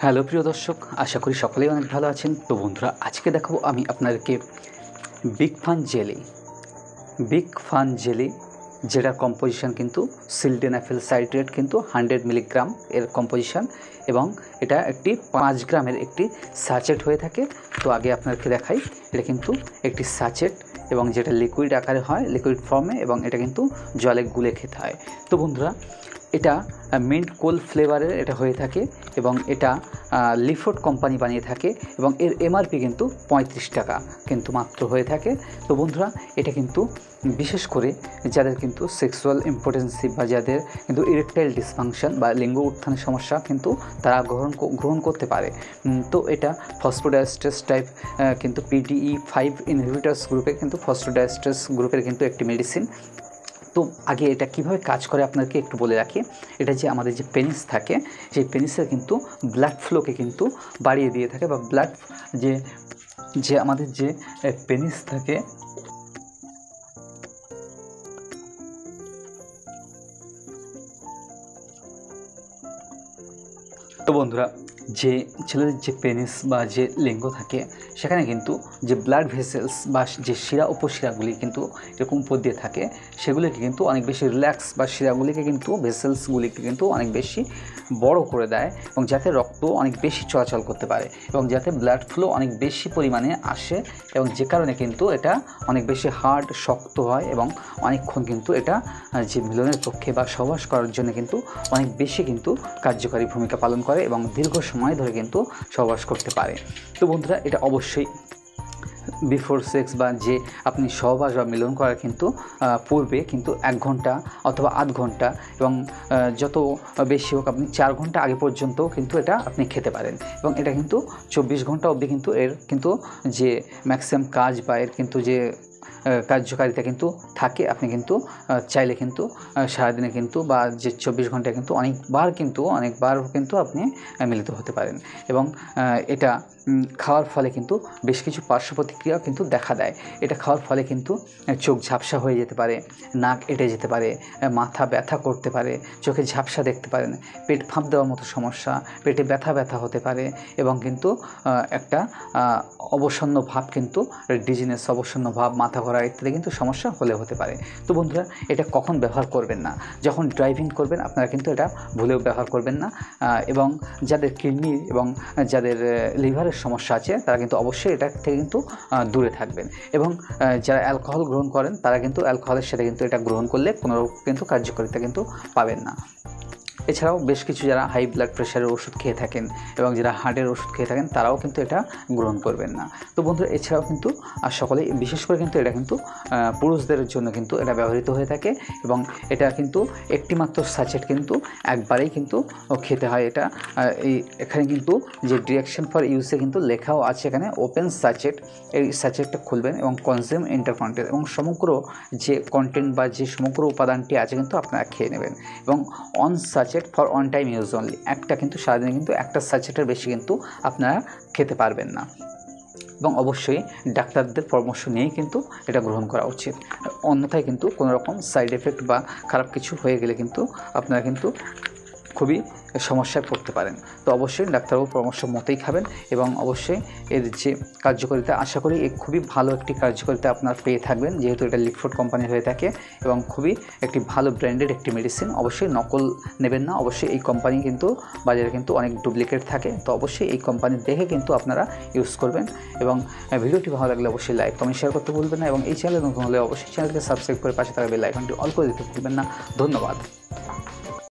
Hello প্রিয় দর্শক, আশা করি সকলেই অনেক ভালো আছেন। তো বন্ধুরা, আজকে দেখাবো আমি আপনাদেরকে বিগ ফান জেলি যেটার কম্পোজিশন কিন্তু সিল্ডেনাফিল সাইট্রেট কিন্তু 100 মিলিগ্রাম এর কম্পোজিশন, এবং এটা একটি 5 গ্রামের একটি স্যাচেট হয়ে থাকে। তো আগে আপনাদেরকে দেখাই, এটা কিন্তু একটি স্যাচেট এবং যেটা লিকুইড আকারে হয়, লিকুইড ফর্মে, এবং এটা কিন্তু জলে গুলে খেতে হয়। তো বন্ধুরা, এটা মিন্ট কোল ফ্লেভারের এটা হয়ে থাকে এবং এটা লিফোর্ড কোম্পানি বানিয়ে থাকে এবং এর এমআরপি কিন্তু 35 টাকা কিন্তু মাত্র হয়ে থাকে। তো বন্ধুরা, এটা কিন্তু বিশেষ করে যাদের কিন্তু সেক্সুয়াল ইম্পোটেন্সি বা যাদের কিন্তু ইরেকটাইল ডিসফাংশন বা লিঙ্গ উত্থানের সমস্যা কিন্তু তারা গ্রহণ করতে পারে। তো এটা ফসফোডাইএস্টারেজ টাইপ কিন্তু PDE5 ইনহিবিটরস গ্রুপে কিন্তু ফসফোডাইএস্টারেজ গ্রুপের কিন্তু একটি মেডিসিন। তো আগে এটা কিভাবে কাজ করে আপনাদেরকে একটু বলে রাখি। এটা যে আমাদের যে পেনিস থাকে, সেই পেনিসের কিন্তু ব্লাড ফ্লোকে কিন্তু বাড়িয়ে দিয়ে থাকে, বা ব্লাড যে আমাদের যে পেনিস থাকে, তো বন্ধুরা, যে ছেলেদের যে পেনিস বা যে লিঙ্গ থাকে সেখানে কিন্তু যে ব্লাড ভেসেলস বা যে শিরা উপশিরাগুলি কিন্তু এরকম উপর দিয়ে থাকে, সেগুলিকে কিন্তু অনেক বেশি রিল্যাক্স, বা শিরাগুলিকে কিন্তু ভেসেলসগুলিকে কিন্তু অনেক বেশি বড় করে দেয়, এবং যাতে রক্ত অনেক বেশি চলাচল করতে পারে এবং যাতে ব্লাড ফ্লো অনেক বেশি পরিমাণে আসে, এবং যে কারণে কিন্তু এটা অনেক বেশি হার্ড, শক্ত হয় এবং অনেকক্ষণ কিন্তু এটা যে মিলনের পক্ষে বা সহবাস করার জন্য কিন্তু অনেক বেশি কিন্তু কার্যকারী ভূমিকা পালন করে এবং দীর্ঘ সময় ধরে কিন্তু সহবাস করতে পারে। তো বন্ধুরা, এটা অবশ্যই বিফোর সেক্স বা যে আপনি সহবাস বা মিলন করার কিন্তু পূর্বে কিন্তু 1 ঘন্টা অথবা আধ ঘন্টা, এবং যত বেশি হোক আপনি 4 ঘন্টা আগে পর্যন্তও কিন্তু এটা আপনি খেতে পারেন, এবং এটা কিন্তু 24 ঘন্টা অবধি কিন্তু এর কিন্তু যে ম্যাক্সিমাম কাজ বা এর কিন্তু যে কার্যকারিতা কিন্তু থাকে। আপনি কিন্তু চাইলে কিন্তু সারাদিনে কিন্তু বা যে 24 ঘন্টায় কিন্তু অনেকবার কিন্তু আপনি মিলিত হতে পারেন, এবং এটা খাওয়ার ফলে কিন্তু বেশ কিছু পার্শ্ব প্রতিক্রিয়া কিন্তু দেখা দেয়। এটা খাওয়ার ফলে কিন্তু চোখ ঝাপসা হয়ে যেতে পারে, নাক এঁটে যেতে পারে, মাথা ব্যথা করতে পারে, চোখে ঝাপসা দেখতে পারেন, পেট ফাঁপ দেওয়ার মতো সমস্যা, পেটে ব্যথা হতে পারে, এবং কিন্তু একটা অবসন্ন ভাব কিন্তু ডিজিনেস, অবসন্ন ভাব, মাথা ঘোরা ইত্যাদি কিন্তু সমস্যা হতে পারে। তো বন্ধুরা, এটা কখন ব্যবহার করবেন না? যখন ড্রাইভিং করবেন আপনারা কিন্তু এটা ভুলেও ব্যবহার করবেন না, এবং যাদের কিডনি এবং যাদের লিভারের সমস্যা আছে তারা কিন্তু অবশ্যই এটা থেকে কিন্তু দূরে থাকবেন, এবং যারা অ্যালকোহল গ্রহণ করেন তারা কিন্তু অ্যালকোহলের সাথে কিন্তু এটা গ্রহণ করলে কোনো কিন্তু কার্যকারিতা কিন্তু পাবেন না। এছাড়াও বেশ কিছু যারা হাই ব্লাড প্রেশারের ওষুধ খেয়ে থাকেন এবং যারা হার্টের ওষুধ খেয়ে থাকেন তারাও কিন্তু এটা গ্রহণ করবেন না। তো বন্ধুরা, এছাড়াও কিন্তু সকলেই, বিশেষ করে কিন্তু এটা কিন্তু পুরুষদের জন্য কিন্তু এটা ব্যবহৃত হয়ে থাকে, এবং এটা কিন্তু একটি মাত্র স্যাচেট কিন্তু একবারেই কিন্তু খেতে হয়। এটা এখানে কিন্তু যে ডিরেকশন ফর ইউজে কিন্তু লেখাও আছে, এখানে ওপেন স্যাচেট। এই স্যাচেটটা খুলবেন এবং কনজিউম ইন্টারকন্টেন্ট, এবং সমগ্র যে কন্টেন্ট বা যে সমগ্র উপাদানটি আছে কিন্তু আপনারা খেয়ে নেবেন, এবং on sachet for on time use only. একটা কিন্তু সারাদিনে কিন্তু একটা স্যাচেটের বেশি কিন্তু আপনারা খেতে পারবেন না, এবং অবশ্যই ডাক্তারদের পরামর্শ নিয়েই কিন্তু এটা গ্রহণ করা উচিত। অন্যথায় কিন্তু কোনো রকম সাইড এফেক্ট বা খারাপ কিছু হয়ে গেলে কিন্তু আপনারা কিন্তু খুবই সমস্যায় পড়তে পারেন। তো অবশ্যই ডাক্তারবাবুর পরামর্শ মতোই খাবেন, এবং অবশ্যই এর যে কার্যকারিতা, আশা করি খুবই ভালো একটি কার্যকারিতা আপনারা পেয়ে থাকবেন, যেহেতু এটা লিফোর্ড কোম্পানির হয়ে থাকে এবং খুবই একটি ভালো ব্র্যান্ডেড একটি মেডিসিন। অবশ্যই নকল নেবেন না, অবশ্যই এই কোম্পানি কিন্তু বাজারে কিন্তু অনেক ডুপ্লিকেট থাকে। তো অবশ্যই এই কোম্পানি দেখে কিন্তু আপনারা ইউজ করবেন, এবং ভিডিওটি ভালো লাগলে অবশ্যই লাইক কমেন্ট শেয়ার করতে ভুলবেন না, এবং এই চ্যানেলে নতুন হলে অবশ্যই চ্যানেলকে সাবস্ক্রাইব করে পাশে থাকা বেল আইকনটি অল করে দিতে ভুলবেন না। ধন্যবাদ।